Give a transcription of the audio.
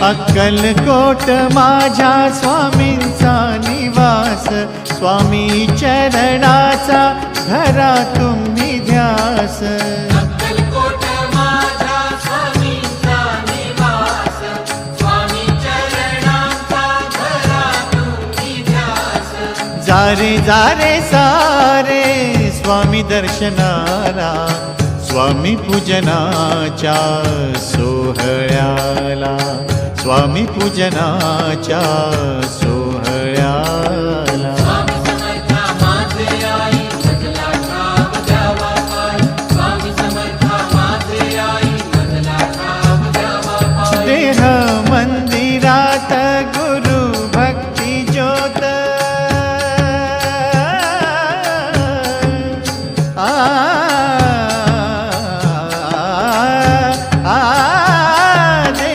अक्कलकोट माझ्या स्वामींचा निवास, स्वामी चरणाचा धरा तुम्ही ध्यास. अक्कलकोट माझ्या स्वामींचा निवास, स्वामी चरणांचा धरा तुम्ही ध्यास. जारे जारे सारे स्वामी दर्शनाला, स्वामी पूजनाच्या सोहळ्याला, स्वामी पूजनाच्या सोहळ्याला. स्वामी समर्था माझे आई मजला ठाव द्यावा पाय, स्वामी समर्था माझे आई मजला ठाव द्यावा पाय. देह मंदिर